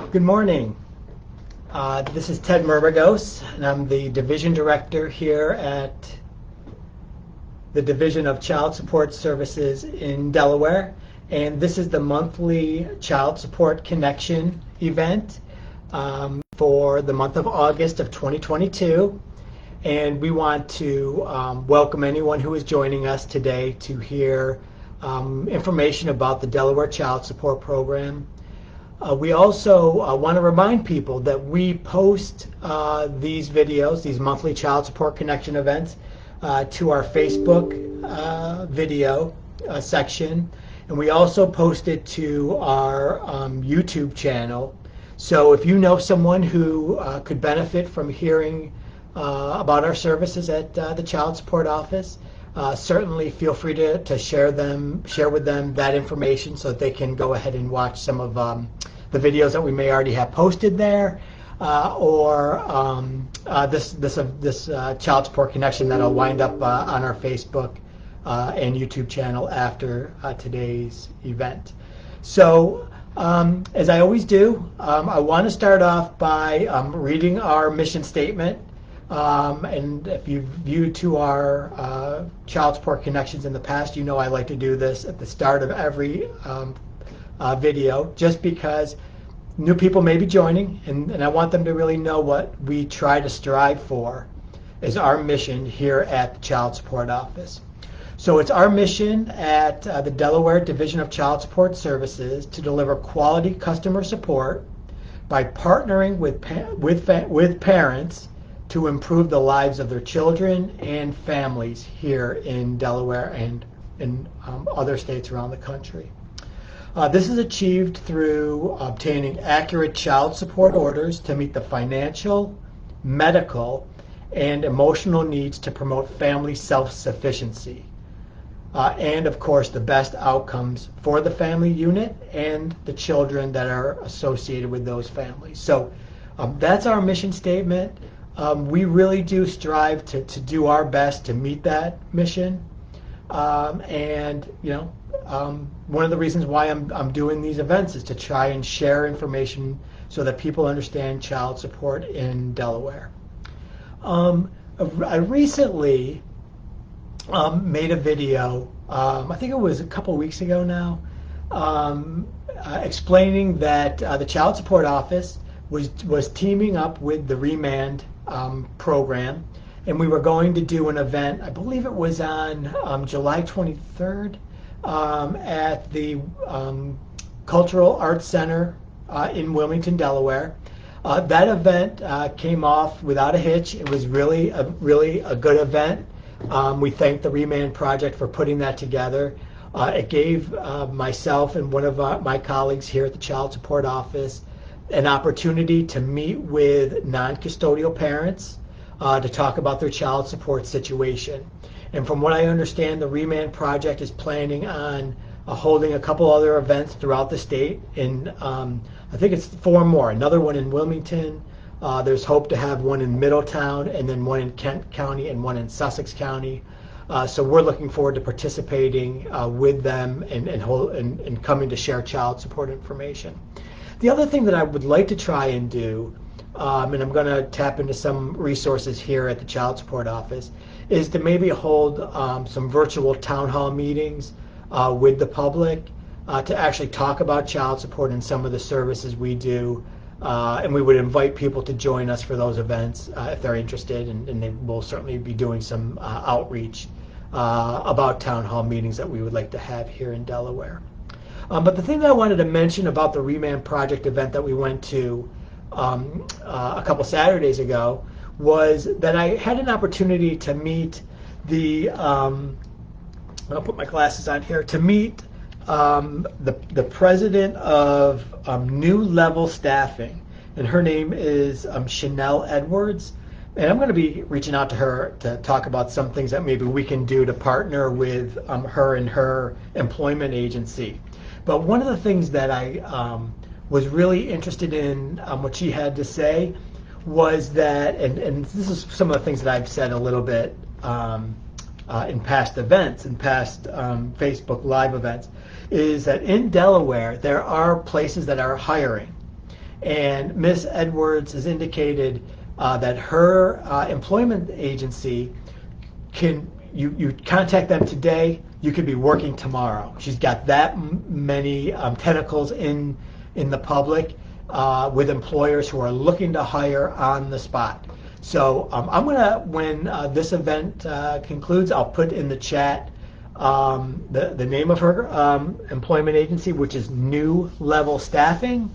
Good morning. This is Ted Murmagos, and I'm the Division Director here at the Division of Child Support Services in Delaware. And this is the monthly Child Support Connection event for the month of August of 2022. And we want to welcome anyone who is joining us today to hear information about the Delaware Child Support Program. We also want to remind people that we post these videos, these monthly Child Support Connection events, to our Facebook video section, and we also post it to our YouTube channel. So if you know someone who could benefit from hearing about our services at the Child Support Office, certainly feel free to share with them that information so that they can go ahead and watch some of the videos that we may already have posted there, or this Child Support Connection that'll wind up on our Facebook and YouTube channel after today's event. So as I always do, I want to start off by reading our mission statement. And if you've viewed to our Child Support Connections in the past, you know I like to do this at the start of every video, just because new people may be joining, and I want them to really know what we try to strive for is our mission here at the Child Support Office. So it's our mission at the Delaware Division of Child Support Services to deliver quality customer support by partnering with parents to improve the lives of their children and families here in Delaware and in other states around the country. This is achieved through obtaining accurate child support orders to meet the financial, medical, and emotional needs to promote family self-sufficiency. And of course, the best outcomes for the family unit and the children that are associated with those families. So that's our mission statement. We really do strive to do our best to meet that mission. And you know, one of the reasons why I'm doing these events is to try and share information so that people understand child support in Delaware. I recently made a video, I think it was a couple weeks ago now, explaining that the Child Support Office was teaming up with the Remand program, and we were going to do an event, I believe it was on July 23rd, at the Cultural Arts Center in Wilmington, Delaware. That event came off without a hitch. It was really a good event. We thank the Remand Project for putting that together. It gave myself and one of my colleagues here at the Child Support Office an opportunity to meet with non-custodial parents to talk about their child support situation. And from what I understand, the Remand Project is planning on holding a couple other events throughout the state. In I think it's 4 more. Another one in Wilmington. There's hope to have one in Middletown, and then one in Kent County and one in Sussex County. So we're looking forward to participating with them and coming to share child support information. The other thing that I would like to try and do, and I'm going to tap into some resources here at the Child Support Office, is to maybe hold some virtual town hall meetings with the public to actually talk about child support and some of the services we do. And we would invite people to join us for those events if they're interested, and they will certainly be doing some outreach about town hall meetings that we would like to have here in Delaware. But the thing that I wanted to mention about the Remand Project event that we went to a couple Saturdays ago was that I had an opportunity to meet I'll put my glasses on here, to meet the president of New Level Staffing, and her name is Chanel Edwards. And I'm going to be reaching out to her to talk about some things that maybe we can do to partner with her and her employment agency. But one of the things that I was really interested in what she had to say was that, and this is some of the things that I've said a little bit in past events, in past Facebook Live events, is that in Delaware there are places that are hiring. And Ms. Edwards has indicated that her employment agency you contact them today, you could be working tomorrow. She's got that many tentacles in the public with employers who are looking to hire on the spot. So I'm gonna, when this event concludes, I'll put in the chat the name of her employment agency, which is New Level Staffing,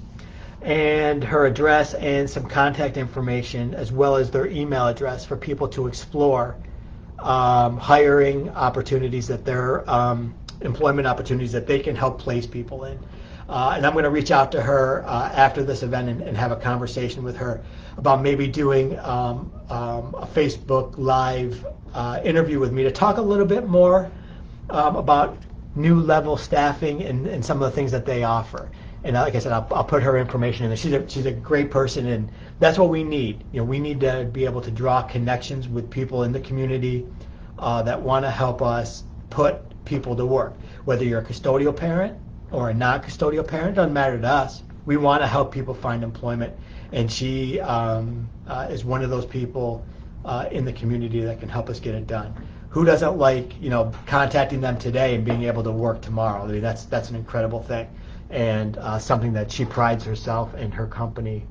and her address and some contact information, as well as their email address for people to explore hiring opportunities that their employment opportunities that they can help place people in. And I'm going to reach out to her after this event and have a conversation with her about maybe doing a Facebook Live interview with me to talk a little bit more about New Level Staffing and some of the things that they offer. And like I said, I'll put her information in there. She's a great person, and that's what we need. You know, we need to be able to draw connections with people in the community that want to help us put people to work. Whether you're a custodial parent or a non-custodial parent, doesn't matter to us. We want to help people find employment, and she is one of those people in the community that can help us get it done. Who doesn't like, you know, contacting them today and being able to work tomorrow? I mean, that's an incredible thing, and something that she prides herself and her company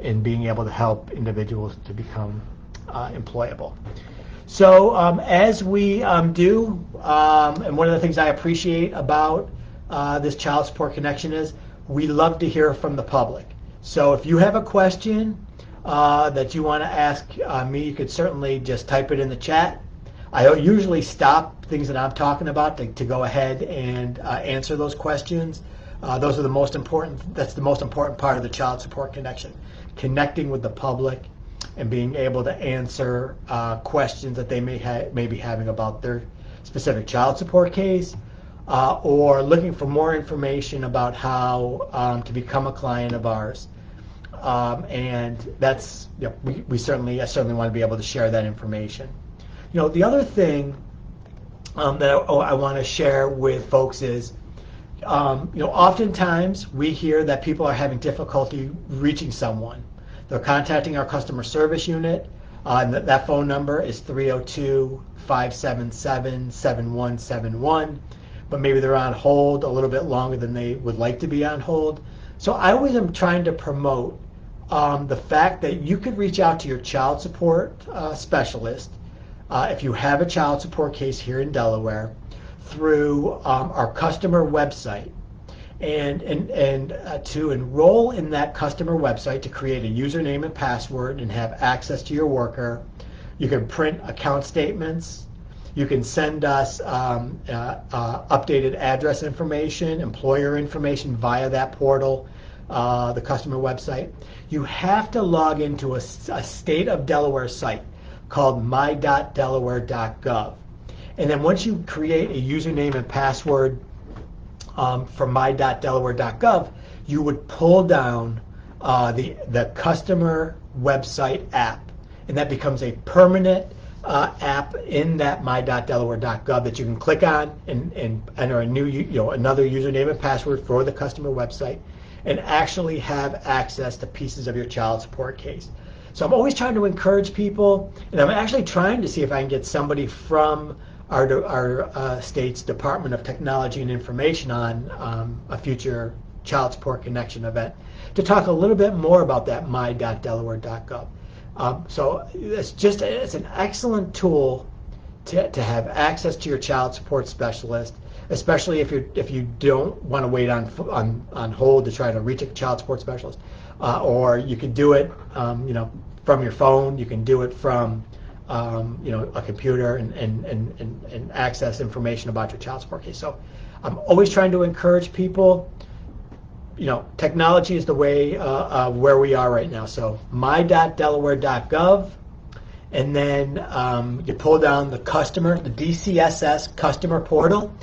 in being able to help individuals to become employable. So as we do, and one of the things I appreciate about this Child Support Connection is we love to hear from the public. So if you have a question that you want to ask me, you could certainly just type it in the chat. I usually stop things that I'm talking about to go ahead and answer those questions. Those are the most important. That's the most important part of the Child Support Connection, connecting with the public and being able to answer questions that they may be having about their specific child support case, or looking for more information about how to become a client of ours. And that's, you know, I certainly want to be able to share that information. You know, the other thing that I want to share with folks is, you know, oftentimes we hear that people are having difficulty reaching someone. They're contacting our customer service unit, and that phone number is 302-577-7171, but maybe they're on hold a little bit longer than they would like to be on hold. So I always am trying to promote the fact that you could reach out to your child support specialist if you have a child support case here in Delaware through our customer website, and to enroll in that customer website, to create a username and password and have access to your worker. You can print account statements. You can send us updated address information, employer information via that portal, the customer website. You have to log into a state of Delaware site called my.delaware.gov. And then once you create a username and password for my.delaware.gov, you would pull down the customer website app, and that becomes a permanent app in that my.delaware.gov that you can click on and enter another username and password for the customer website, and actually have access to pieces of your child support case. So I'm always trying to encourage people, and I'm actually trying to see if I can get somebody from our state's Department of Technology and Information on a future Child Support Connection event to talk a little bit more about that my.delaware.gov. So it's an excellent tool to have access to your child support specialist, especially if you don't want to wait on hold to try to reach a child support specialist, or you can do it from your phone. You can do it from a computer and access information about your child support case. So I'm always trying to encourage people. Technology is the way where we are right now. So my.delaware.gov, and then you pull down the DCSS customer portal,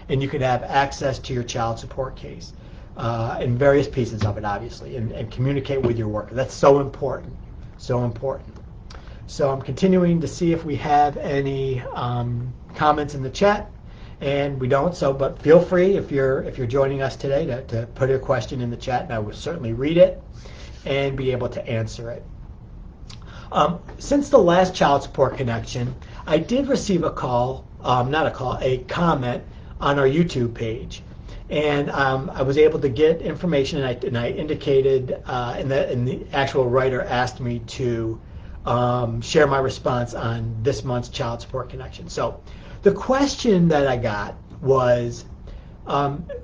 and you can have access to your child support case and various pieces of it, obviously, and communicate with your worker. That's so important, so important. So I'm continuing to see if we have any comments in the chat, and we don't. So, but feel free if you're joining us today to put a question in the chat, and I will certainly read it and be able to answer it. Since the last Child Support Connection, I did receive a call, a comment on our YouTube page. And I was able to get information, and I indicated, and the actual writer asked me to share my response on this month's Child Support Connection. So the question that I got was,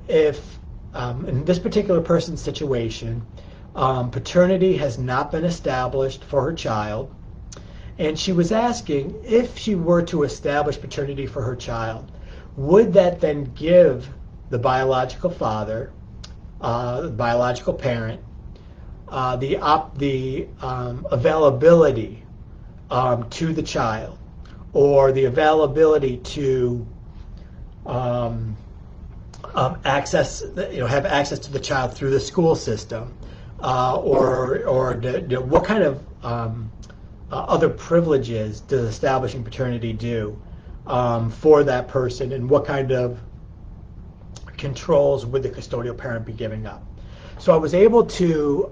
if in this particular person's situation, paternity has not been established for her child, and she was asking if she were to establish paternity for her child, would that then give the biological father, the biological parent, the availability to the child, or the availability to have access to the child through the school system, or what kind of other privileges does establishing paternity do for that person, and what kind of controls would the custodial parent be giving up? So I was able to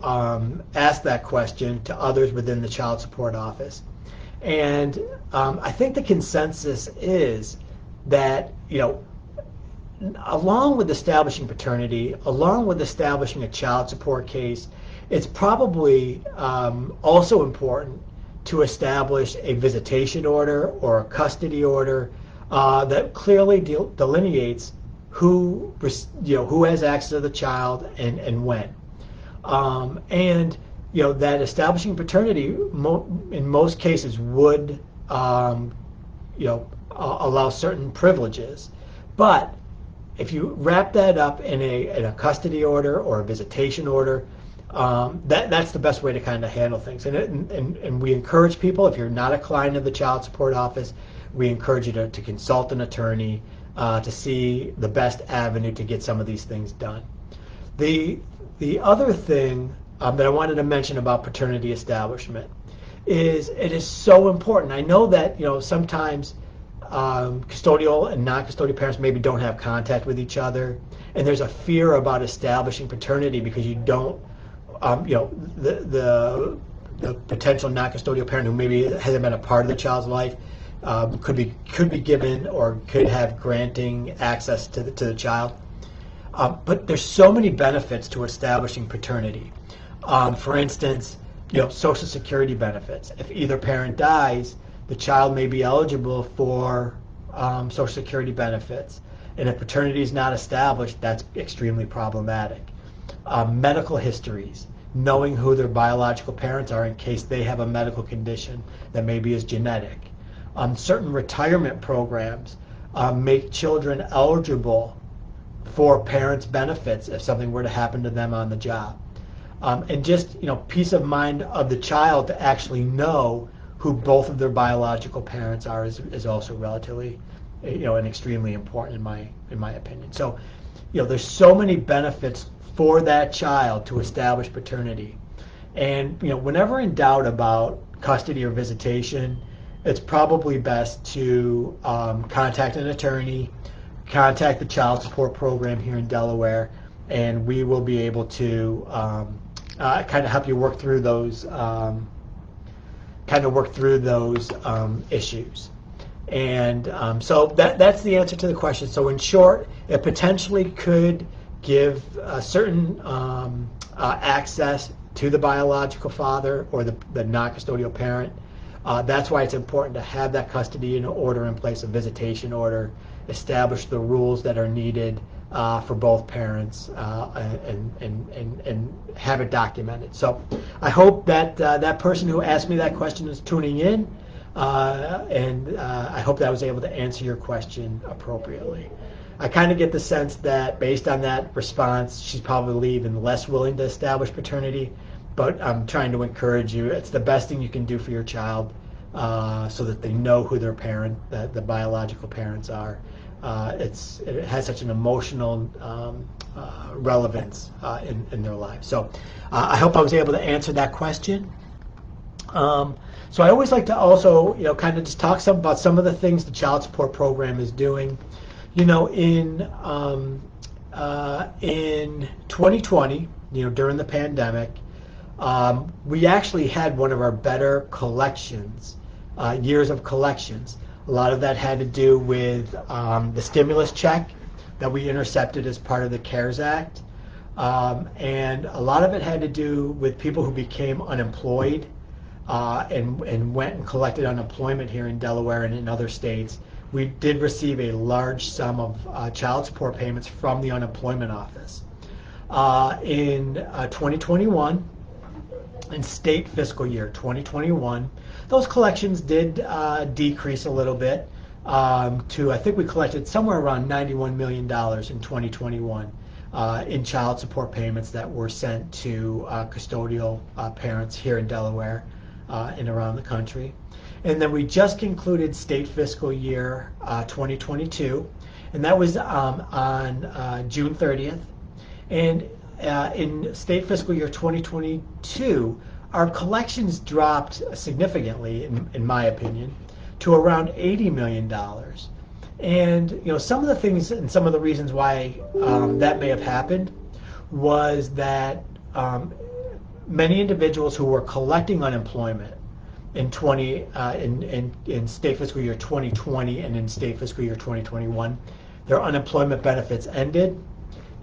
ask that question to others within the Child Support Office, and I think the consensus is that, along with establishing paternity, along with establishing a child support case, it's probably also important to establish a visitation order or a custody order that clearly delineates who has access to the child and when, and that establishing paternity in most cases would allow certain privileges, but if you wrap that up in a custody order or a visitation order, that's the best way to kind of handle things. And we encourage people, if you're not a client of the Child Support Office, we encourage you to consult an attorney to see the best avenue to get some of these things done. The other thing that I wanted to mention about paternity establishment is it is so important. I know that sometimes custodial and non-custodial parents maybe don't have contact with each other, and there's a fear about establishing paternity because you don't, the potential non-custodial parent who maybe hasn't been a part of the child's life could be given or could have granting access to the child. But there's so many benefits to establishing paternity. For instance, Social Security benefits. If either parent dies, the child may be eligible for Social Security benefits. And if paternity is not established, that's extremely problematic. Medical histories, knowing who their biological parents are in case they have a medical condition that maybe is genetic. Certain retirement programs make children eligible for parents' benefits if something were to happen to them on the job. And just peace of mind of the child to actually know who both of their biological parents are is also relatively and extremely important in my opinion. So there's so many benefits for that child to establish paternity. And whenever in doubt about custody or visitation, it's probably best to contact an attorney, contact the child support program here in Delaware, and we will be able to kind of help you work through those issues. And so that's the answer to the question. So in short, it potentially could give certain access to the biological father or the non-custodial parent. That's why it's important to have that custody order in place, a visitation order, establish the rules that are needed for both parents, and have it documented. So I hope that that person who asked me that question is tuning in, and I hope that I was able to answer your question appropriately. I kind of get the sense that based on that response, she's probably even less willing to establish paternity, but I'm trying to encourage you. It's the best thing you can do for your child so that they know who their parent, the biological parents are. It has such an emotional relevance in their lives. So I hope I was able to answer that question. So I always like to also, kind of just talk about some of the things the child support program is doing. In 2020, during the pandemic, we actually had one of our better collections, years of collections. A lot of that had to do with the stimulus check that we intercepted as part of the CARES Act. And a lot of it had to do with people who became unemployed and went and collected unemployment here in Delaware and in other states. We did receive a large sum of child support payments from the unemployment office. In 2021, in state fiscal year 2021, those collections did decrease a little bit to, I think we collected somewhere around $91 million in 2021 in child support payments that were sent to custodial parents here in Delaware and around the country. And then we just concluded state fiscal year 2022, and that was on June 30th. And in state fiscal year 2022, our collections dropped significantly, in my opinion, to around $80 million. And some of the things and some of the reasons why that may have happened was that many individuals who were collecting unemployment in state fiscal year 2020 and in state fiscal year 2021, their unemployment benefits ended,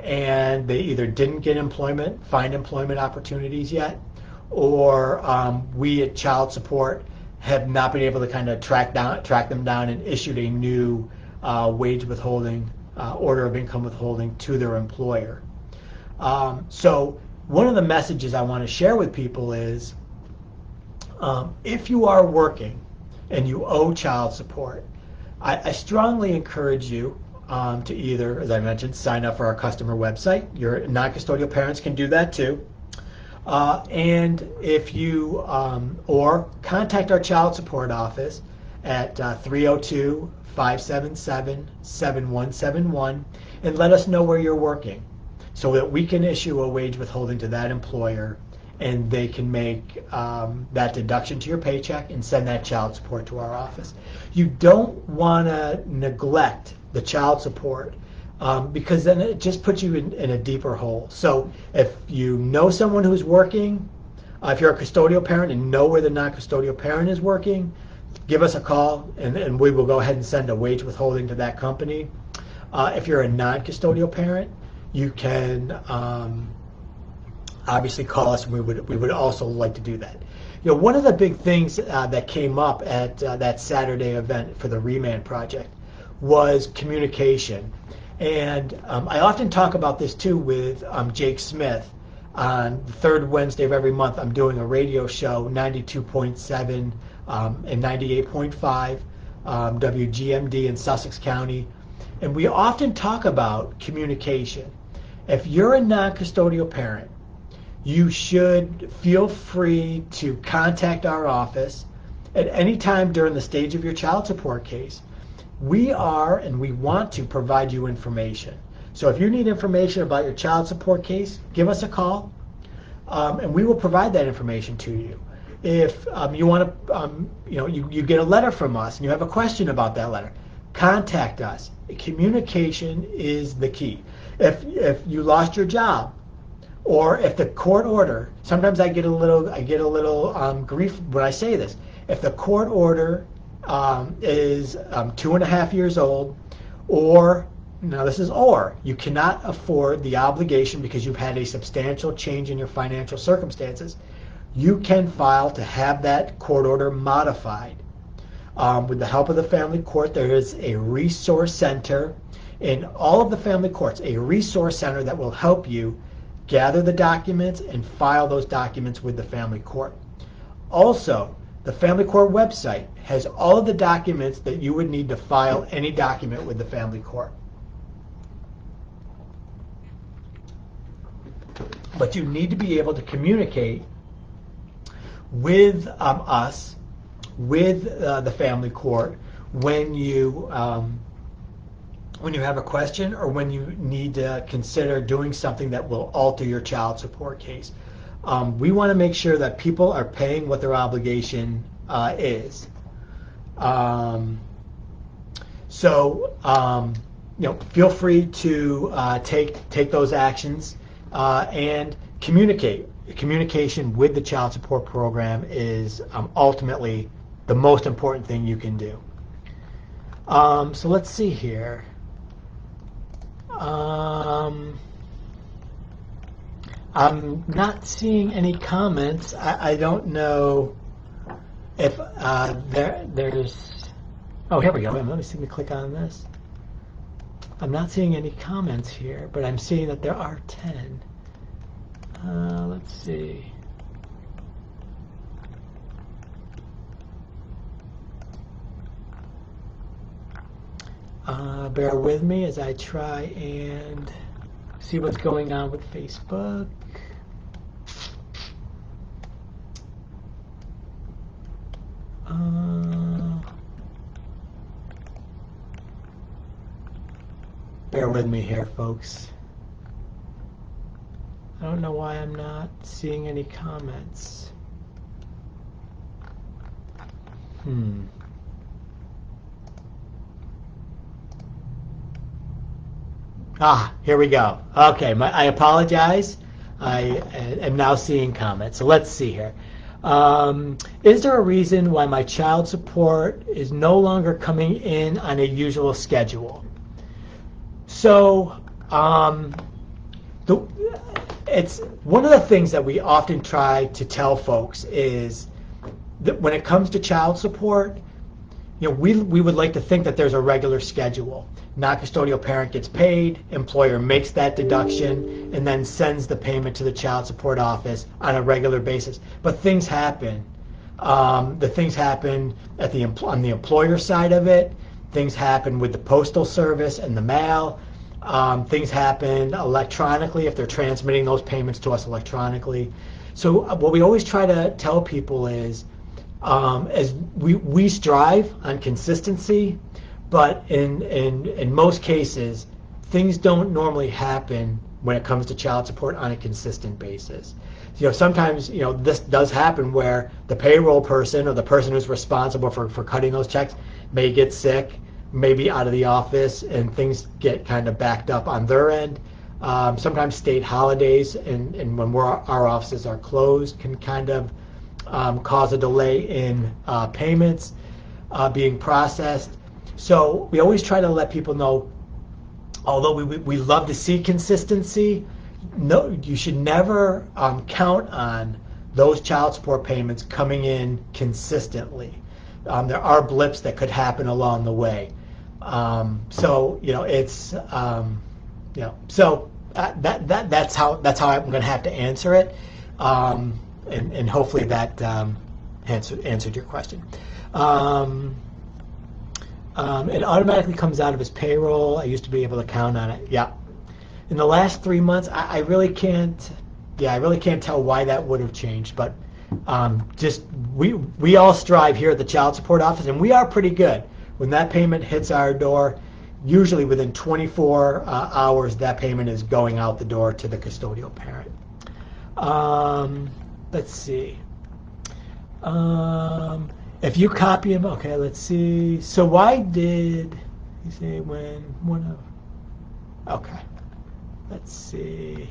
and they either didn't get find employment opportunities yet, or we at Child Support have not been able to kind of track them down and issued a new wage withholding, order of income withholding to their employer. So one of the messages I want to share with people is, if you are working and you owe child support, I strongly encourage you to either, as I mentioned, sign up for our customer website. Your non-custodial parents can do that too. And if you, or contact our child support office at 302-577-7171 and let us know where you're working so that we can issue a wage withholding to that employer, and they can make that deduction to your paycheck and send that child support to our office. You don't want to neglect the child support because then it just puts you in a deeper hole. So if you know someone who's working, if you're a custodial parent and know where the non-custodial parent is working, give us a call and we will go ahead and send a wage withholding to that company. If you're a non-custodial parent, you can obviously call us, and we would also like to do that. One of the big things that came up at that Saturday event for the Remand Project was communication. And I often talk about this too with Jake Smith. On the third Wednesday of every month, I'm doing a radio show, 92.7 and 98.5 WGMD in Sussex County. And we often talk about communication. If you're a non-custodial parent, you should feel free to contact our office at any time during the stage of your child support case. We are and we want to provide you information. So if you need information about your child support case, give us a call, and we will provide that information to you. If you want to, you get a letter from us and you have a question about that letter, contact us. Communication is the key. If you lost your job, or if the court order, sometimes I get a little grief when I say this. If the court order is 2.5 years old, or you cannot afford the obligation because you've had a substantial change in your financial circumstances, you can file to have that court order modified. With the help of the family court, there is a resource center in all of the family courts, a resource center that will help you gather the documents and file those documents with the family court. Also, the family court website has all of the documents that you would need to file any document with the family court. But you need to be able to communicate with us, with the family court, when you have a question or when you need to consider doing something that will alter your child support case. We want to make sure that people are paying what their obligation is. feel free to take those actions and communicate. Communication with the child support program is ultimately the most important thing you can do. So let's see here. I'm not seeing any comments. I don't know if there's. Oh, here we go. Let me see me click on this. I'm not seeing any comments here, but I'm seeing that there are 10. Let's see. Bear with me as I try and see what's going on with Facebook. Bear with me here, folks. I don't know why I'm not seeing any comments. Here we go. Okay, I apologize. I am now seeing comments. So let's see here. Is there a reason why my child support is no longer coming in on a usual schedule? So, it's one of the things that we often try to tell folks is that when it comes to child support, we would like to think that there's a regular schedule. Non-custodial parent gets paid, employer makes that deduction, and then sends the payment to the child support office on a regular basis. But things happen. The things happen on the employer side of it. Things happen with the postal service and the mail. Things happen electronically if they're transmitting those payments to us electronically. So what we always try to tell people is, as we strive on consistency, but in most cases, things don't normally happen when it comes to child support on a consistent basis. Sometimes this does happen where the payroll person or the person who's responsible for cutting those checks may get sick, may be out of the office, and things get kind of backed up on their end. Sometimes state holidays and when our offices are closed can kind of cause a delay in payments being processed. So we always try to let people know, although we love to see consistency, no, you should never count on those child support payments coming in consistently. There are blips that could happen along the way. So it's so that's how I'm going to have to answer it, and hopefully that answered your question. It automatically comes out of his payroll. I used to be able to count on it. Yeah. In the last 3 months, I really can't. Yeah, I really can't tell why that would have changed. But just we all strive here at the Child Support Office, and we are pretty good. When that payment hits our door, usually within 24 hours, that payment is going out the door to the custodial parent. Let's see. If you copy him, okay, let's see. So why did you say when one of, okay, let's see.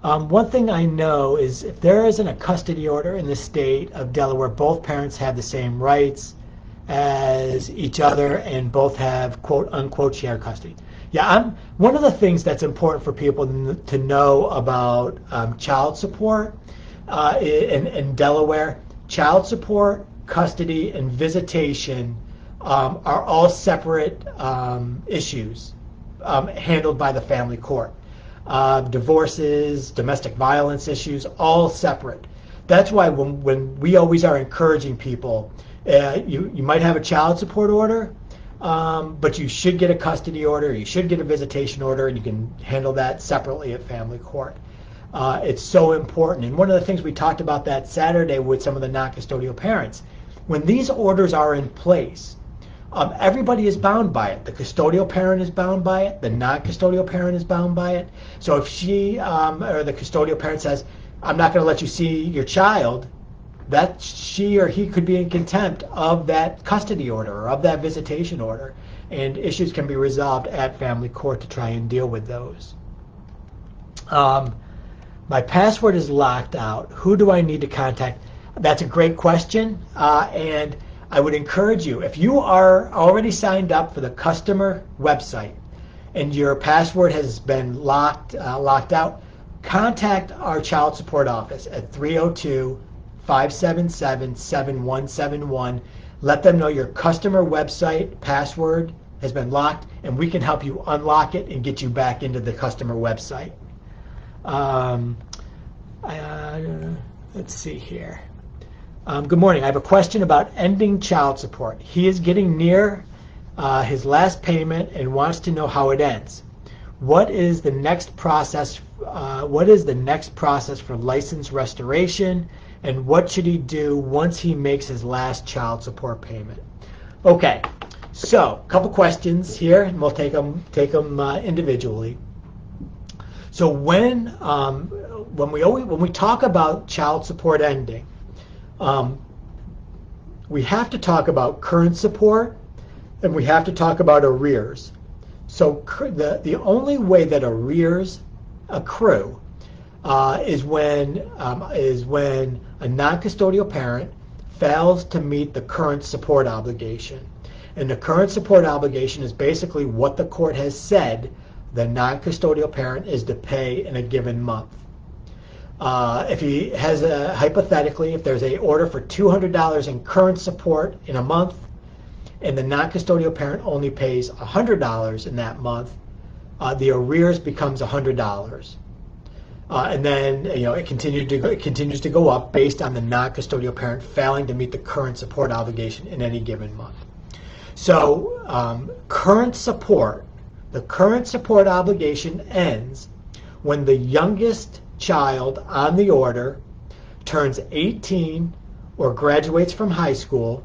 One thing I know is if there isn't a custody order in the state of Delaware, both parents have the same rights as each other and both have quote unquote shared custody. Yeah, one of the things that's important for people to know about child support in Delaware. Child support, custody, and visitation are all separate issues handled by the family court. Divorces, domestic violence issues, all separate. That's why when we always are encouraging people, you might have a child support order, but you should get a custody order, you should get a visitation order, and you can handle that separately at family court. It's so important. And one of the things we talked about that Saturday with some of the non-custodial parents, when these orders are in place, everybody is bound by it. The custodial parent is bound by it. The non-custodial parent is bound by it. So if she or the custodial parent says, I'm not going to let you see your child, that she or he could be in contempt of that custody order or of that visitation order. and issues can be resolved at family court to try and deal with those. My password is locked out. Who do I need to contact? That's a great question, and I would encourage you, if you are already signed up for the customer website and your password has been locked out, contact our child support office at 302-577-7171. Let them know your customer website password has been locked, and we can help you unlock it and get you back into the customer website. Let's see here. Good morning. I have a question about ending child support. He is getting near his last payment and wants to know how it ends. What is the next process? What is the next process for license restoration, and what should he do once he makes his last child support payment? Okay, so a couple questions here, and we'll take them individually. So when we talk about child support ending, we have to talk about current support, and we have to talk about arrears. So the only way that arrears accrue is when a non-custodial parent fails to meet the current support obligation. And the current support obligation is basically what the court has said the non-custodial parent is to pay in a given month. If he has hypothetically, if there's an order for $200 in current support in a month, and the non-custodial parent only pays $100 in that month, the arrears becomes $100. And then it continues to go up based on the non-custodial parent failing to meet the current support obligation in any given month. So the current support obligation ends when the youngest child on the order turns 18 or graduates from high school,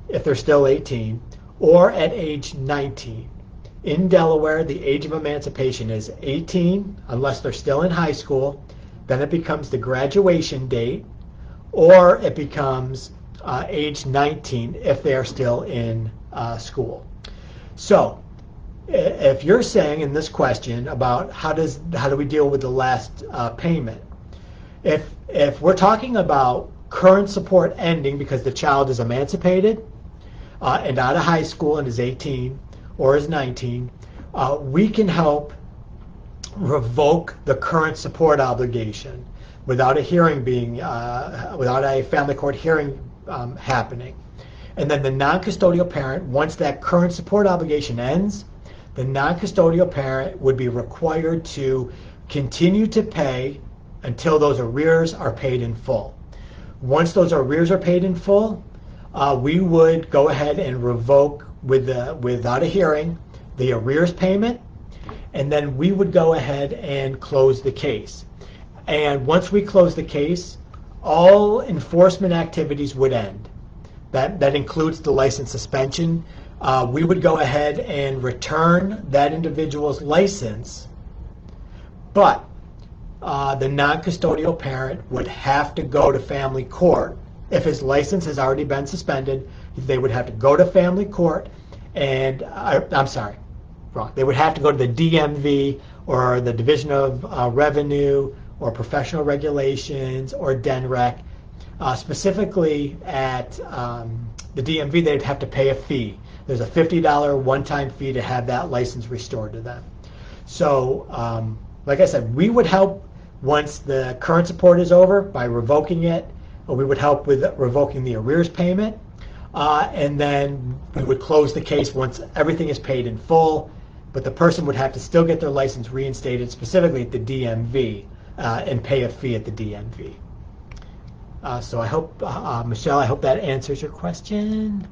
if they're still 18, or at age 19. In Delaware, the age of emancipation is 18 unless they're still in high school. Then it becomes the graduation date, or it becomes age 19 if they are still in school. So if you're saying in this question about how do we deal with the last payment, if we're talking about current support ending because the child is emancipated and out of high school and is 18 or is 19, we can help revoke the current support obligation without a hearing without a family court hearing happening. And then the non-custodial parent, once that current support obligation ends, the non-custodial parent would be required to continue to pay until those arrears are paid in full. Once those arrears are paid in full, we would go ahead and revoke without a hearing the arrears payment, and then we would go ahead and close the case. And once we close the case, all enforcement activities would end. That includes the license suspension. We would go ahead and return that individual's license, but the non-custodial parent would have to go to family court. If his license has already been suspended, they would have to go to family court and, I'm sorry, wrong. They would have to go to the DMV or the Division of Revenue or Professional Regulations or DNREC. Specifically at the DMV, they'd have to pay a fee. There's a $50 one-time fee to have that license restored to them. So, like I said, we would help once the current support is over by revoking it, or we would help with revoking the arrears payment, and then we would close the case once everything is paid in full, but the person would have to still get their license reinstated, specifically at the DMV, and pay a fee at the DMV. So I hope, Michelle, I hope that answers your question.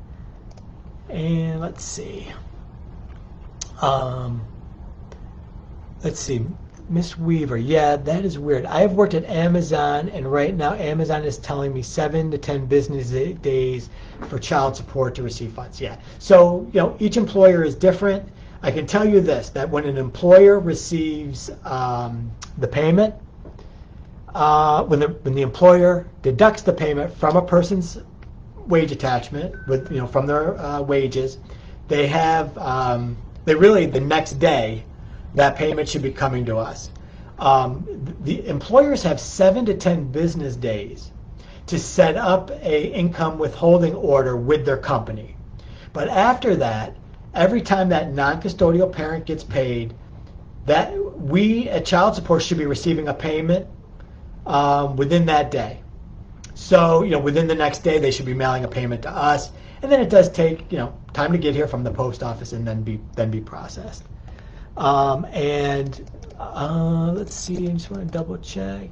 And let's see. Miss Weaver, yeah, that is weird. I have worked at Amazon, and right now Amazon is telling me 7 to 10 business days for child support to receive funds. Yeah. So, each employer is different. I can tell you this, that when an employer receives the payment, when the employer deducts the payment from a person's wage attachment from their wages, they have, they really, the next day, that payment should be coming to us. The employers have 7 to 10 business days to set up a income withholding order with their company. But after that, every time that non-custodial parent gets paid, that we at Child Support should be receiving a payment within that day. So, within the next day, they should be mailing a payment to us, and then it does take, time to get here from the post office and then be processed. Let's see, I just want to double check.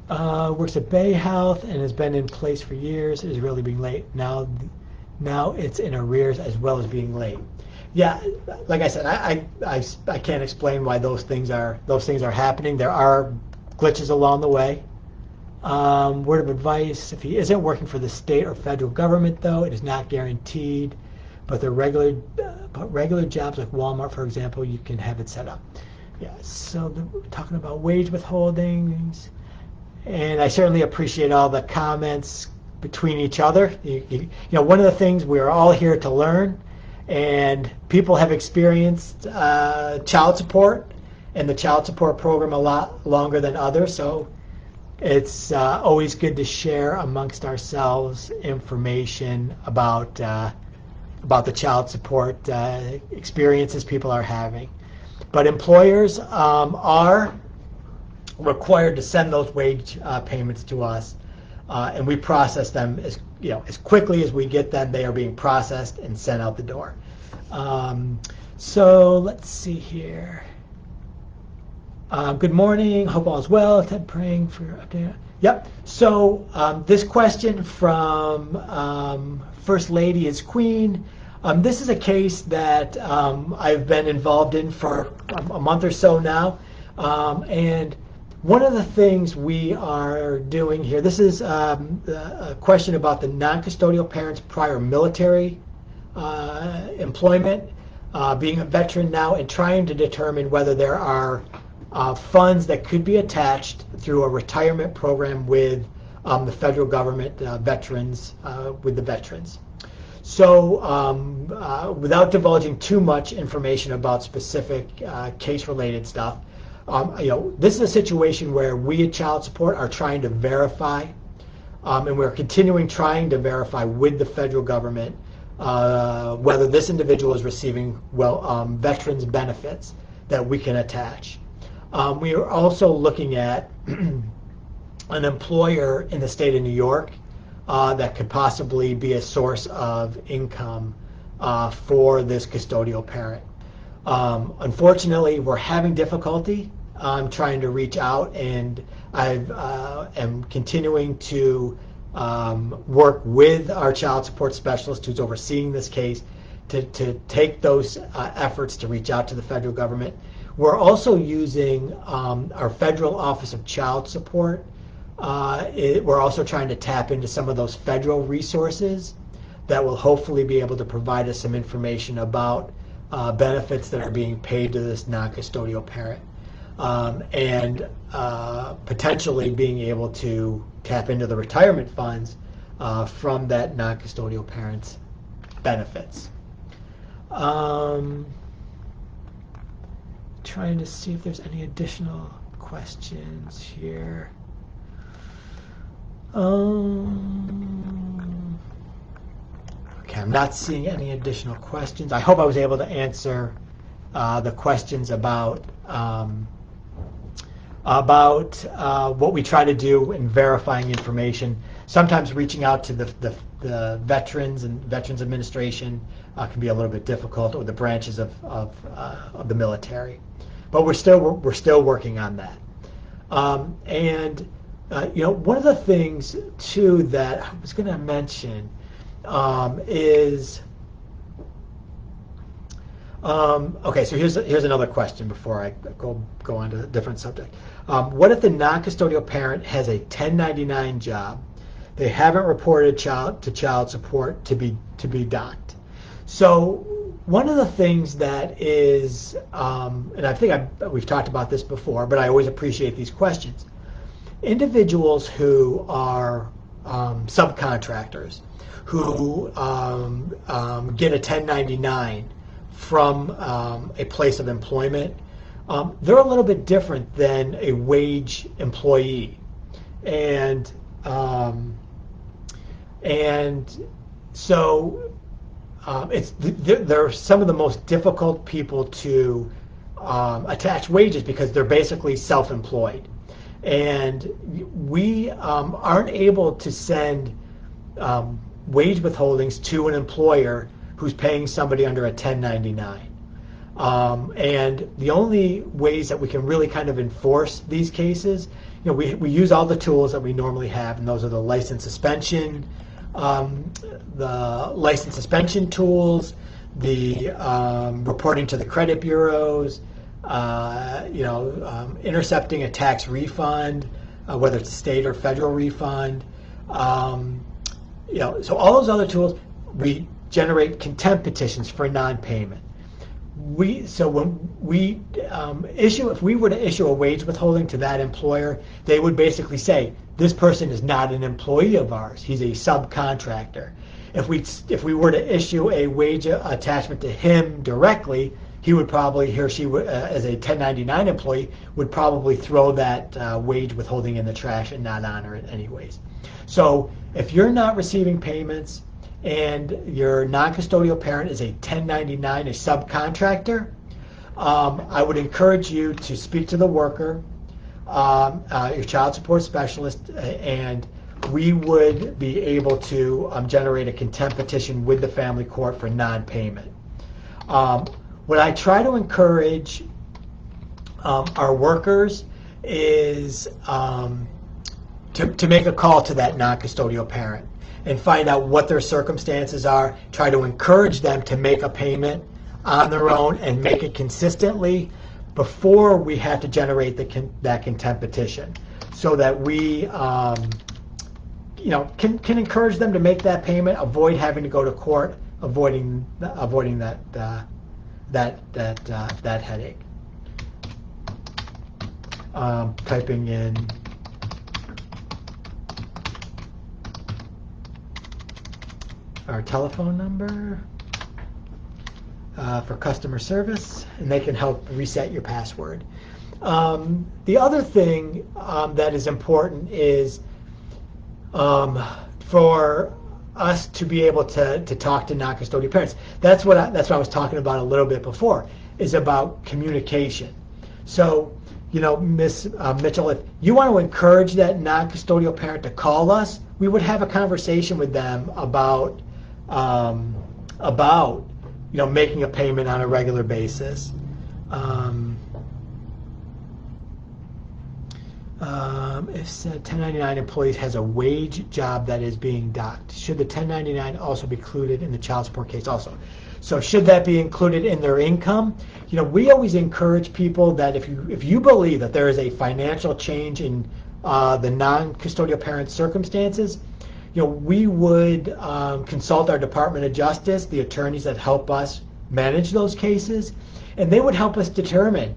Works at Bay Health and has been in place for years. It is really being late. Now it's in arrears as well as being late. Yeah, like I said, I can't explain why those things are happening. There are glitches along the way. Word of advice: if he isn't working for the state or federal government, though, it is not guaranteed. But the regular jobs like Walmart, for example, you can have it set up. Yeah. So we're talking about wage withholdings, and I certainly appreciate all the comments between each other. One of the things, we're all here to learn, and people have experienced child support and the child support program a lot longer than others. So it's always good to share amongst ourselves information about the child support experiences people are having. But employers are required to send those wage payments to us, and we process them as quickly as we get them. They are being processed and sent out the door. So let's see here. Good morning. Hope all is well. Ted, praying for your update. Yep. So this question from First Lady is Queen. This is a case that I've been involved in for a month or so now, and one of the things we are doing here, this is a question about the non-custodial parent's prior military employment, being a veteran now, and trying to determine whether there are funds that could be attached through a retirement program with the federal government, veterans, with the veterans. So without divulging too much information about specific case-related stuff, this is a situation where we at Child Support are trying to verify, and we're continuing trying to verify with the federal government whether this individual is receiving veterans benefits that we can attach. We are also looking at an employer in the state of New York that could possibly be a source of income for this custodial parent. Unfortunately, we're having difficulty trying to reach out, and I am continuing to work with our child support specialist who's overseeing this case to take those efforts to reach out to the federal government. We're also using our Federal Office of Child Support. We're also trying to tap into some of those federal resources that will hopefully be able to provide us some information about benefits that are being paid to this non-custodial parent, and potentially being able to tap into the retirement funds from that non-custodial parent's benefits. Trying to see if there's any additional questions here. Okay, I'm not seeing any additional questions. I hope I was able to answer the questions about what we try to do in verifying information. Sometimes reaching out to the veterans and Veterans Administration can be a little bit difficult, or the branches of the military. But we're still working on that. One of the things too that I was going to mention is okay. So here's another question before I go on to a different subject. What if the non-custodial parent has a 1099 job? They haven't reported to child support to be docked. So one of the things that is, and I think we've talked about this before, but I always appreciate these questions. individuals who are subcontractors who get a 1099 from a place of employment, they're a little bit different than a wage employee, and so they're some of the most difficult people to attach wages because they're basically self-employed, and we aren't able to send wage withholdings to an employer who's paying somebody under a 1099. And the only ways that we can really kind of enforce these cases, we use all the tools that we normally have, and those are the license suspension tools, the reporting to the credit bureaus, intercepting a tax refund, whether it's a state or federal refund. So all those other tools, we generate contempt petitions for non-payment. When we if we were to issue a wage withholding to that employer, they would basically say, this person is not an employee of ours, he's a subcontractor. If we were to issue a wage attachment to him directly, he or she would, as a 1099 employee, would probably throw that wage withholding in the trash and not honor it anyways. So if you're not receiving payments and your non-custodial parent is a 1099, a subcontractor, I would encourage you to speak to the worker, your child support specialist, and we would be able to generate a contempt petition with the family court for non-payment. What I try to encourage our workers is to make a call to that non-custodial parent and find out what their circumstances are, try to encourage them to make a payment on their own and make it consistently before we have to generate that contempt petition, so that we can encourage them to make that payment, avoid having to go to court, avoiding that headache. Typing in our telephone number for customer service, and they can help reset your password. The other thing that is important is for us to be able to talk to non-custodial parents. That's what I was talking about a little bit before, is about communication. So, Ms. Mitchell, if you want to encourage that non-custodial parent to call us, we would have a conversation with them about making a payment on a regular basis. If a 1099 employee has a wage job that is being docked, should the 1099 also be included in the child support case also? So should that be included in their income? We always encourage people that if you believe that there is a financial change in the non-custodial parent's circumstances, we would consult our Department of Justice, the attorneys that help us manage those cases, and they would help us determine,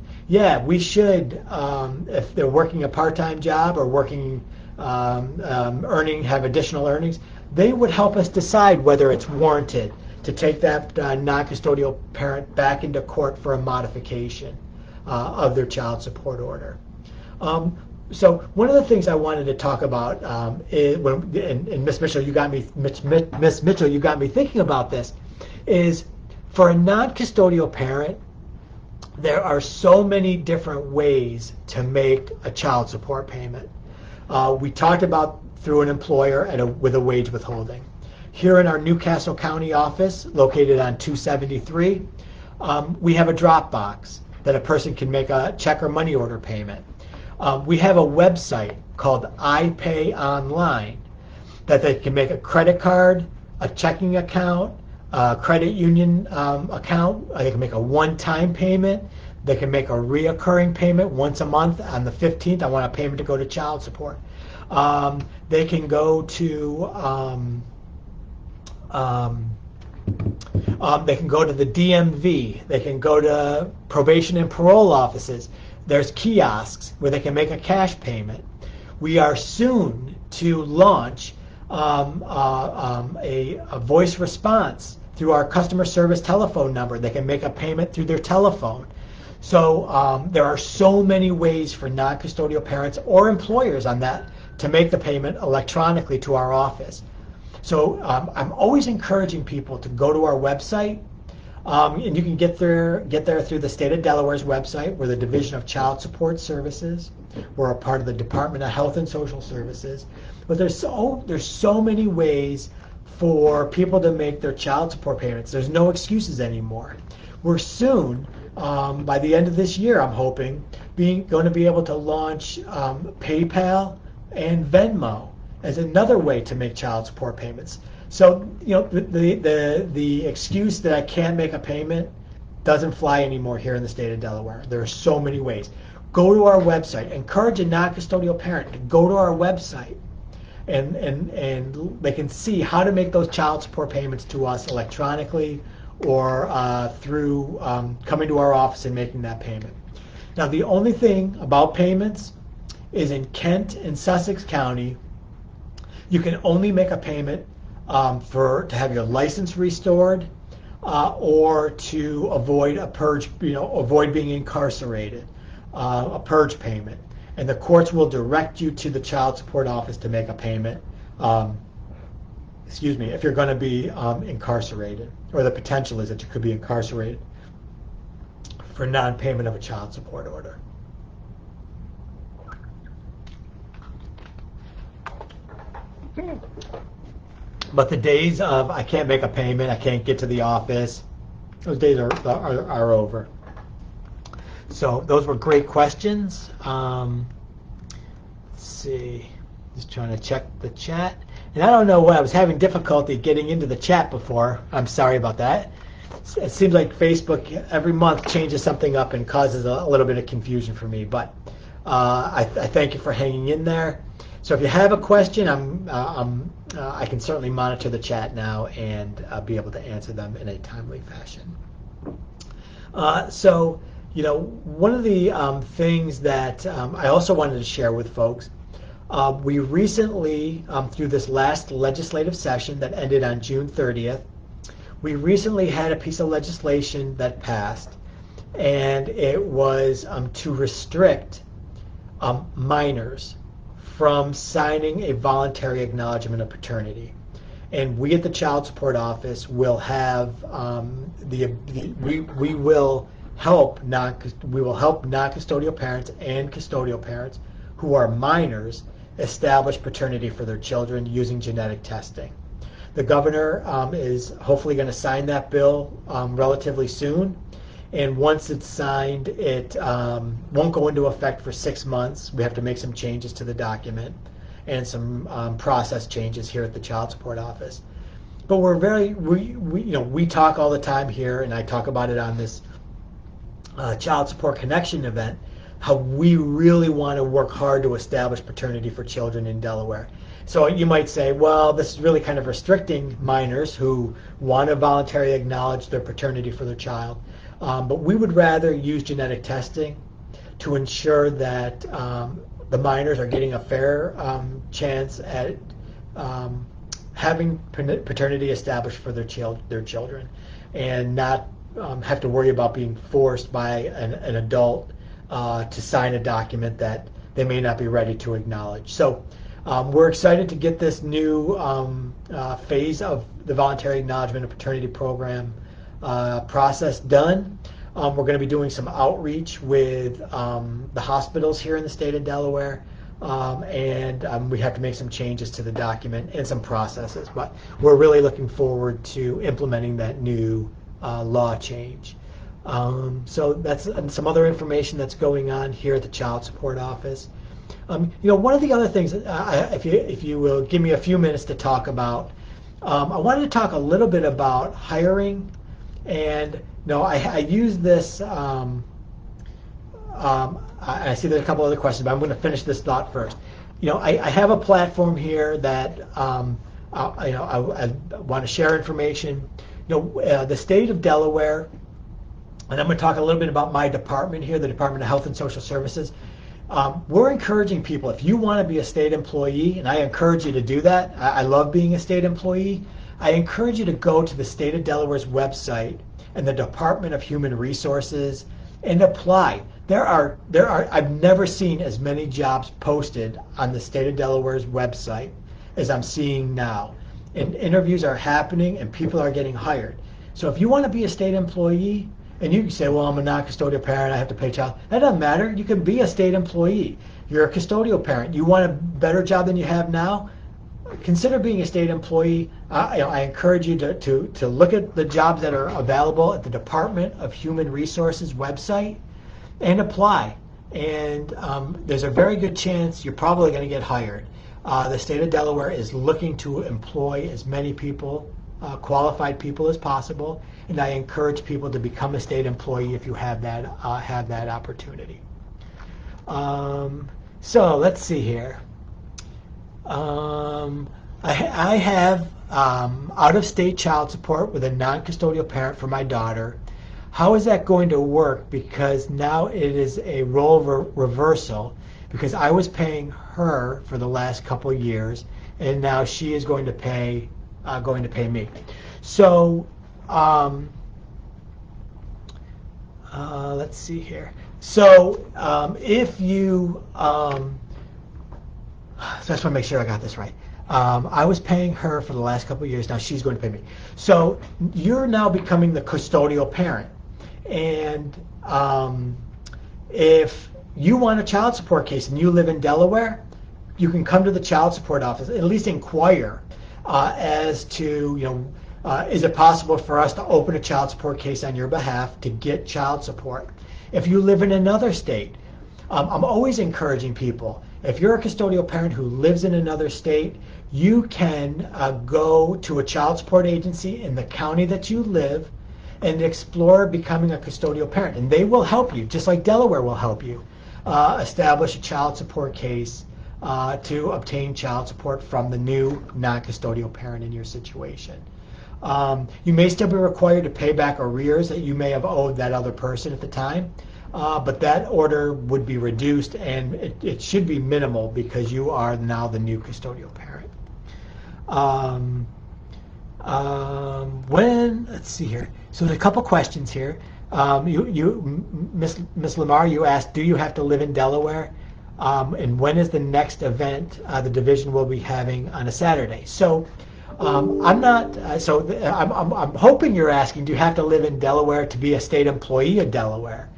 we should, if they're working a part-time job or working, have additional earnings, they would help us decide whether it's warranted to take that non-custodial parent back into court for a modification of their child support order. So one of the things I wanted to talk about is, and Ms. Mitchell, you got me thinking about this, is for a non-custodial parent, there are so many different ways to make a child support payment. We talked about through an employer with a wage withholding. Here in our Newcastle County office, located on 273, we have a drop box that a person can make a check or money order payment. We have a website called iPay Online that they can make a credit card, a checking account, a credit union account. They can make a one-time payment. They can make a reoccurring payment once a month. On the 15th, I want a payment to go to child support. They can go to the DMV. They can go to probation and parole offices. There's kiosks where they can make a cash payment. we are soon to launch a voice response through our customer service telephone number. They can make a payment through their telephone. So there are so many ways for non-custodial parents or employers on that to make the payment electronically to our office. So I'm always encouraging people to go to our website, and you can get there through the state of Delaware's website. We're the Division of Child Support Services. We're a part of the Department of Health and Social Services. But there's so many ways for people to make their child support payments. There's no excuses anymore. We're soon, by the end of this year, I'm hoping, going to be able to launch PayPal and Venmo as another way to make child support payments. So, you know, the excuse that I can't make a payment doesn't fly anymore here in the state of Delaware. There are so many ways. Go to our website. Encourage a non-custodial parent to go to our website, and they can see how to make those child support payments to us electronically or through coming to our office and making that payment. Now, the only thing about payments is in Kent and Sussex County, you can only make a payment to have your license restored or to avoid a purge, avoid being incarcerated, a purge payment. And the courts will direct you to the child support office to make a payment, if you're going to be incarcerated, or the potential is that you could be incarcerated for non-payment of a child support order. But the days of I can't make a payment, I can't get to the office, those days are over. So those were great questions. Let's see, just trying to check the chat. And I don't know why I was having difficulty getting into the chat before. I'm sorry about that. It seems like Facebook every month changes something up and causes a little bit of confusion for me. But I thank you for hanging in there. So if you have a question, I can certainly monitor the chat now and be able to answer them in a timely fashion. So, one of the things that I also wanted to share with folks, we recently, through this last legislative session that ended on June 30th, we recently had a piece of legislation that passed, and it was to restrict minors from signing a voluntary acknowledgement of paternity. And we at the Child Support Office will have we will help non-custodial parents and custodial parents who are minors establish paternity for their children using genetic testing. The governor is hopefully going to sign that bill relatively soon. And once it's signed, it won't go into effect for 6 months. We have to make some changes to the document and some process changes here at the Child Support Office. But we talk all the time here, and I talk about it on this Child Support Connection event, how we really want to work hard to establish paternity for children in Delaware. So you might say, well, this is really kind of restricting minors who want to voluntarily acknowledge their paternity for their child. But we would rather use genetic testing to ensure that the minors are getting a fair chance at having paternity established for their children, and not have to worry about being forced by an adult to sign a document that they may not be ready to acknowledge. So we're excited to get this new phase of the voluntary acknowledgement of paternity program process done. We're going to be doing some outreach with the hospitals here in the state of Delaware, and we have to make some changes to the document and some processes, but we're really looking forward to implementing that new law change. So that's some other information that's going on here at the Child Support Office. One of the other things, if you will give me a few minutes to talk about, I wanted to talk a little bit about hiring. And I use this. I see there's a couple other questions, but I'm going to finish this thought first. I have a platform here that I want to share information. The state of Delaware, and I'm going to talk a little bit about my department here, the Department of Health and Social Services. we're encouraging people, if you want to be a state employee, and I encourage you to do that, I love being a state employee, I encourage you to go to the state of Delaware's website and the Department of Human Resources and apply. I've never seen as many jobs posted on the state of Delaware's website as I'm seeing now. And interviews are happening and people are getting hired. So if you want to be a state employee, and you can say, well, I'm a non-custodial parent, I have to pay child. That doesn't matter. You can be a state employee. You're a custodial parent. You want a better job than you have now? Consider being a state employee. I encourage you to look at the jobs that are available at the Department of Human Resources website and apply. And there's a very good chance you're probably going to get hired. The state of Delaware is looking to employ as many people, qualified people as possible, and I encourage people to become a state employee if you have that opportunity. So let's see here. I have out-of-state child support with a non-custodial parent for my daughter. How is that going to work? Because now it is a role reversal, because I was paying her for the last couple of years, and now she is going to pay me. So let's see here. So if you so I just want to make sure I got this right. I was paying her for the last couple of years. Now she's going to pay me. So you're now becoming the custodial parent. And if you want a child support case and you live in Delaware, you can come to the child support office, at least inquire as to, is it possible for us to open a child support case on your behalf to get child support? If you live in another state, I'm always encouraging people, if you're a custodial parent who lives in another state, you can go to a child support agency in the county that you live and explore becoming a custodial parent. And they will help you, just like Delaware will help you, establish a child support case to obtain child support from the new non-custodial parent in your situation. You may still be required to pay back arrears that you may have owed that other person at the time, but that order would be reduced, and it should be minimal because you are now the new custodial parent. Let's see here. So there's a couple questions here. Miss Lamar, you asked, do you have to live in Delaware? And when is the next event the division will be having on a Saturday? So I'm not. I'm hoping you're asking, do you have to live in Delaware to be a state employee of Delaware?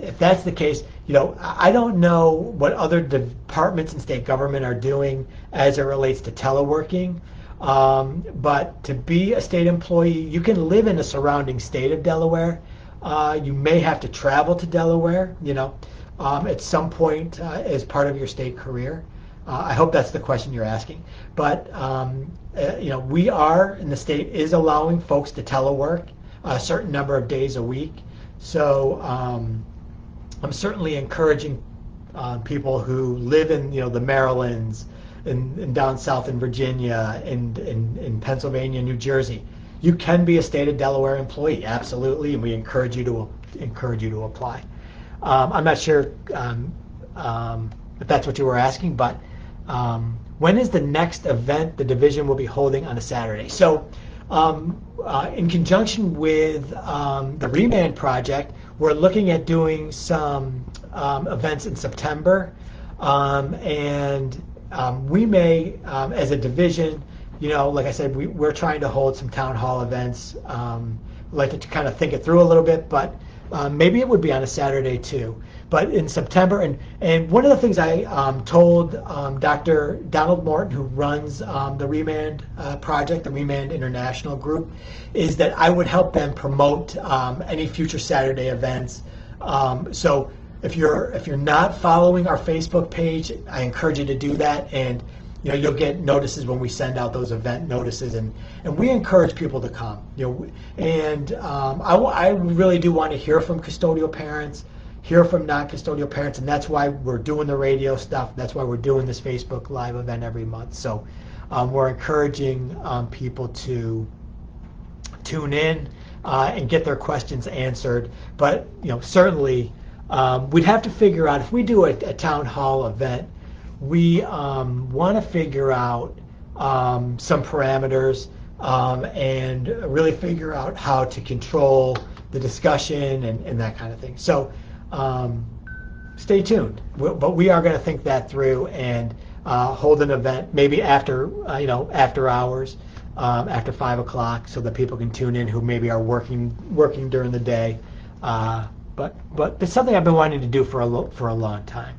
If that's the case, I don't know what other departments in state government are doing as it relates to teleworking. But to be a state employee, you can live in a surrounding state of Delaware. You may have to travel to Delaware, at some point as part of your state career. I hope that's the question you're asking. But we are, and the state is allowing folks to telework a certain number of days a week. So I'm certainly encouraging people who live in the Marylands and down south in Virginia and in Pennsylvania, New Jersey. You can be a state of Delaware employee, absolutely, and we encourage you to apply. I'm not sure if that's what you were asking, but when is the next event the division will be holding on a Saturday? So in conjunction with the Remand Project, we're looking at doing some events in September, and we may, as a division, like I said, we're trying to hold some town hall events. Like to kind of think it through a little bit, but maybe it would be on a Saturday too. But in September, and one of the things I told Dr. Donald Morton, who runs the Remand Project, the Remand International Group, is that I would help them promote any future Saturday events. So if you're not following our Facebook page, I encourage you to do that, and you'll get notices when we send out those event notices, and we encourage people to come. And I really do want to hear from custodial parents, hear from non-custodial parents, and that's why we're doing the radio stuff. That's why we're doing this Facebook Live event every month. So we're encouraging people to tune in. and get their questions answered. But certainly we'd have to figure out, if we do a town hall event, we want to figure out some parameters and really figure out how to control the discussion and that kind of thing. So stay tuned. But we are going to think that through and hold an event maybe after after hours, after 5 o'clock, so that people can tune in who maybe are working during the day. But it's something I've been wanting to do for a long time.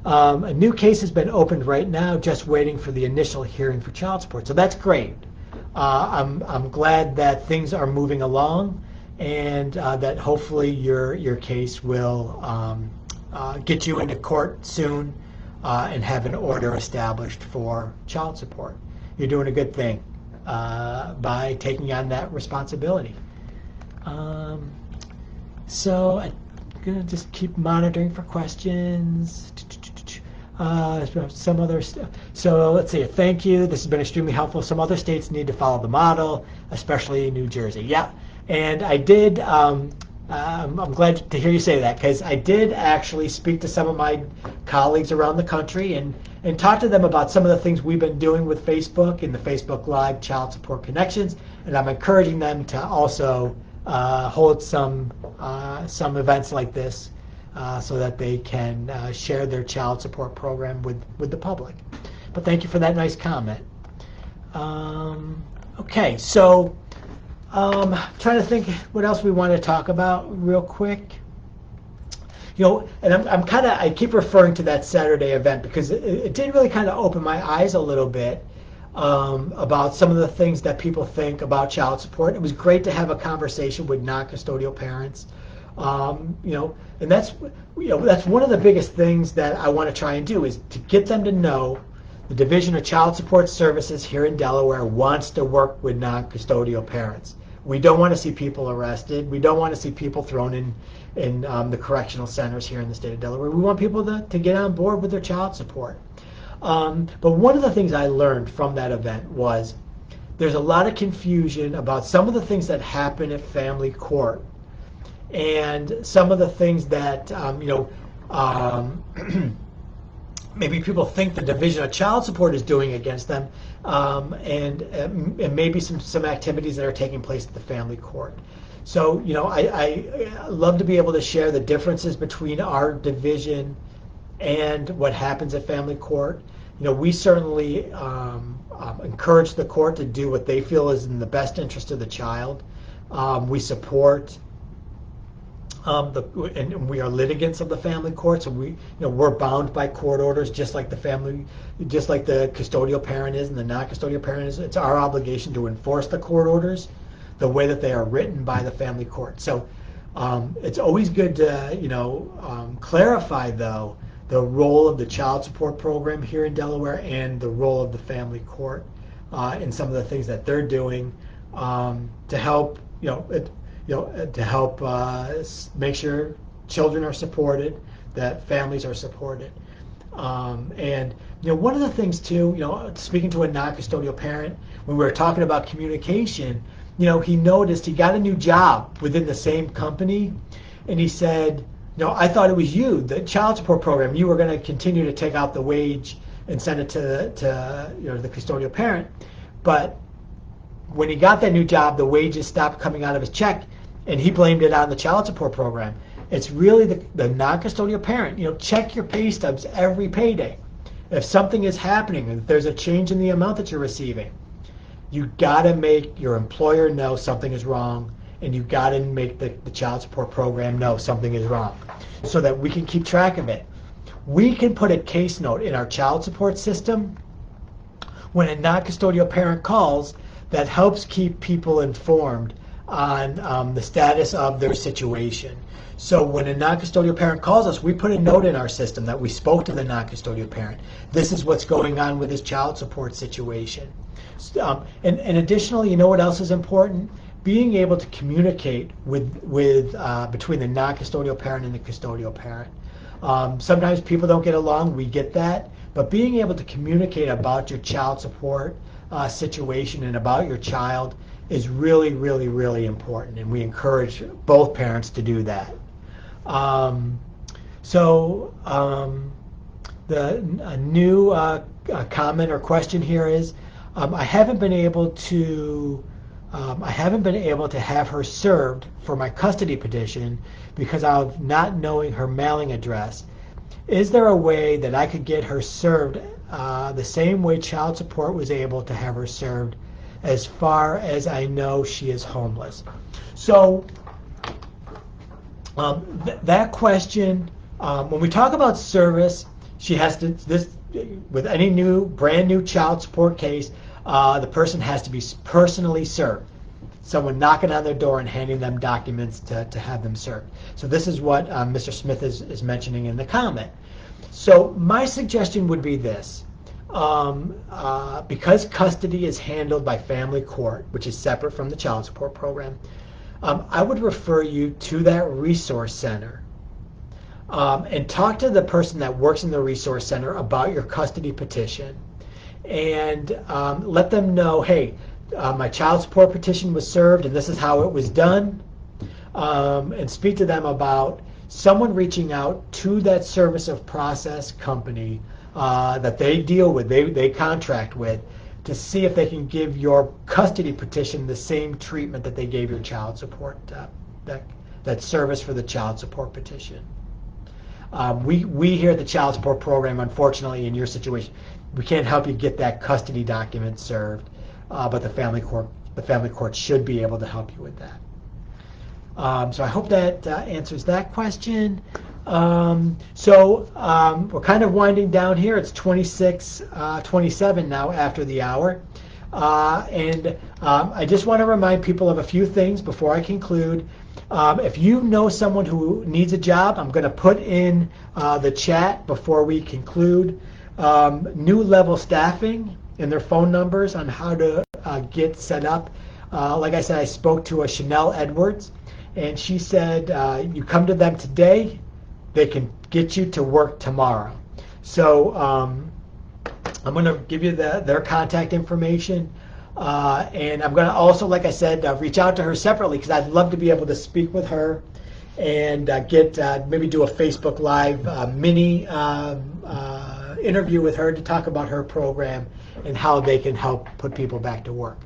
A new case has been opened right now, just waiting for the initial hearing for child support. So that's great. I'm glad that things are moving along, and that hopefully your case will get you into court soon and have an order established for child support. You're doing a good thing by taking on that responsibility. So I'm going to just keep monitoring for questions. Some other stuff. So let's see. Thank you. This has been extremely helpful. Some other states need to follow the model, especially New Jersey. Yeah, and I did. I'm glad to hear you say that, because I did actually speak to some of my colleagues around the country and talk to them about some of the things we've been doing with Facebook and the Facebook Live Child Support Connections, and I'm encouraging them to also hold some events like this so that they can share their child support program with the public. But thank you for that nice comment. Okay, so trying to think what else we want to talk about real quick. And I keep referring to that Saturday event because it did really kind of open my eyes a little bit about some of the things that people think about child support. It was great to have a conversation with non-custodial parents. And that's one of the biggest things that I want to try and do, is to get them to know the Division of Child Support Services here in Delaware wants to work with non-custodial parents. We don't want to see people arrested. We don't want to see people thrown in the correctional centers here in the state of Delaware. We want people to get on board with their child support. But one of the things I learned from that event was there's a lot of confusion about some of the things that happen at family court, and some of the things that maybe people think the Division of Child Support is doing against them, and maybe some activities that are taking place at the family court. So I love to be able to share the differences between our division and what happens at family court. We certainly encourage the court to do what they feel is in the best interest of the child. We support and we are litigants of the family court, so we're bound by court orders, just like the custodial parent is and the non-custodial parent is. It's our obligation to enforce the court orders the way that they are written by the family court. So it's always good to clarify, though, the role of the child support program here in Delaware and the role of the family court in some of the things that they're doing to help make sure children are supported, that families are supported. And one of the things too, speaking to a non-custodial parent, when we were talking about communication, he noticed he got a new job within the same company, and he said, I thought it was you, the child support program. You were going to continue to take out the wage and send it to the custodial parent. But when he got that new job, the wages stopped coming out of his check, and he blamed it on the child support program. It's really the non-custodial parent. Check your pay stubs every payday. If something is happening, if there's a change in the amount that you're receiving, you got to make your employer know something is wrong, and you got to make the child support program know something is wrong, so that we can keep track of it. We can put a case note in our child support system when a non-custodial parent calls that helps keep people informed on the status of their situation. So when a non-custodial parent calls us, we put a note in our system that we spoke to the non-custodial parent. This is what's going on with his child support situation. And additionally, what else is important? Being able to communicate between the non-custodial parent and the custodial parent. Sometimes people don't get along, we get that, but being able to communicate about your child support situation and about your child is really, really, really important, and we encourage both parents to do that. The new comment or question here is, I haven't been able to have her served for my custody petition because of not knowing her mailing address. Is there a way that I could get her served the same way child support was able to have her served, as far as I know she is homeless? So that question, when we talk about service, she has to, with any brand new child support case, the person has to be personally served. Someone knocking on their door and handing them documents to have them served. So this is what Mr. Smith is mentioning in the comment. So my suggestion would be this. Because custody is handled by family court, which is separate from the child support program, I would refer you to that resource center and talk to the person that works in the resource center about your custody petition, and let them know, hey, my child support petition was served and this is how it was done, and speak to them about someone reaching out to that service of process company that they deal with, they contract with, to see if they can give your custody petition the same treatment that they gave your child support, that service for the child support petition. We here at the child support program, unfortunately, in your situation, we can't help you get that custody document served, but the family court should be able to help you with that. So I hope that answers that question. We're kind of winding down here. It's 26:27 now after the hour. I just want to remind people of a few things before I conclude. If you know someone who needs a job, I'm going to put in the chat before we conclude new level staffing and their phone numbers on how to get set up. Like I said, I spoke to a Chanel Edwards, and she said you come to them today, they can get you to work tomorrow. So I'm going to give you their contact information. And I'm going to also, like I said, reach out to her separately, because I'd love to be able to speak with her and maybe do a Facebook Live mini interview with her to talk about her program and how they can help put people back to work.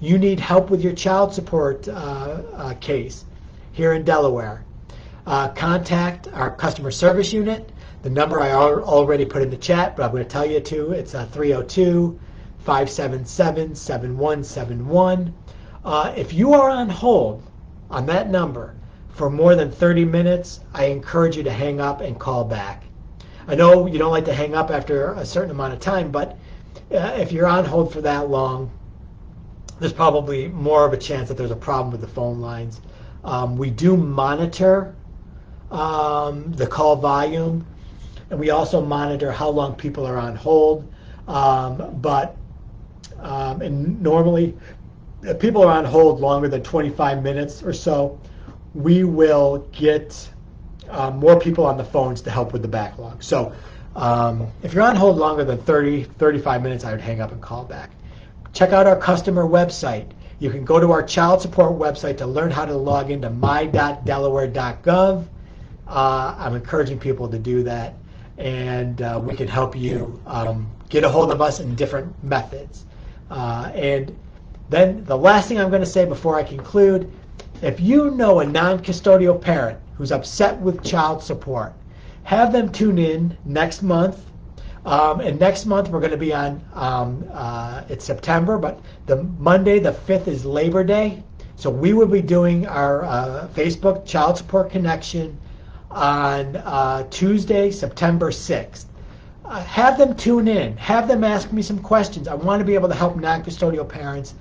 You need help with your child support case here in Delaware. Contact our customer service unit. The number I already put in the chat, but I'm going to tell you too. It's 302-577-7171. If you are on hold on that number for more than 30 minutes, I encourage you to hang up and call back. I know you don't like to hang up after a certain amount of time, but if you're on hold for that long, there's probably more of a chance that there's a problem with the phone lines. We do monitor the call volume, and we also monitor how long people are on hold. And normally, if people are on hold longer than 25 minutes or so, we will get more people on the phones to help with the backlog. So if you're on hold longer than 35 minutes, I would hang up and call back. Check out our customer website. You can go to our child support website to learn how to log into my.delaware.gov. I'm encouraging people to do that, and we can help you get a hold of us in different methods. And then the last thing I'm going to say before I conclude, if you know a non-custodial parent who's upset with child support, have them tune in next month. And next month we're going to be on, it's September, but the Monday the 5th is Labor Day. So we will be doing our Facebook Child Support Connection on Tuesday, September 6th. Have them tune in. Have them ask me some questions. I want to be able to help non-custodial parents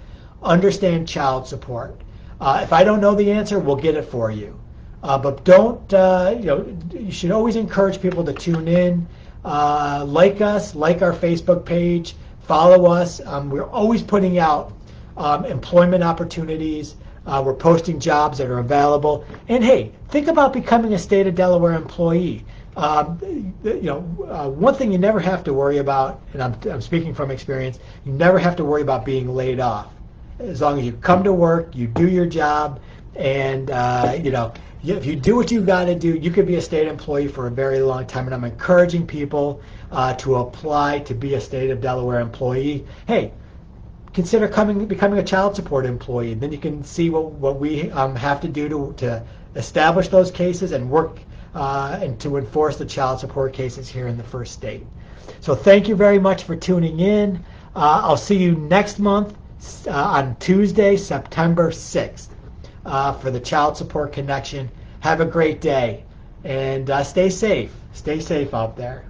understand child support. If I don't know the answer, we'll get it for you. But don't, you should always encourage people to tune in. Like us, like our Facebook page, follow us. We're always putting out employment opportunities. We're posting jobs that are available. And hey, think about becoming a state of Delaware employee. One thing you never have to worry about, and I'm speaking from experience, you never have to worry about being laid off. as long as you come to work, you do your job, and if you do what you got to do, you could be a state employee for a very long time. And I'm encouraging people to apply to be a state of Delaware employee. Hey, consider becoming a child support employee. Then you can see what we have to do to establish those cases and work and to enforce the child support cases here in the first state. So thank you very much for tuning in. I'll see you next month on Tuesday, September 6th for the Child Support Connection. Have a great day and stay safe. Stay safe out there.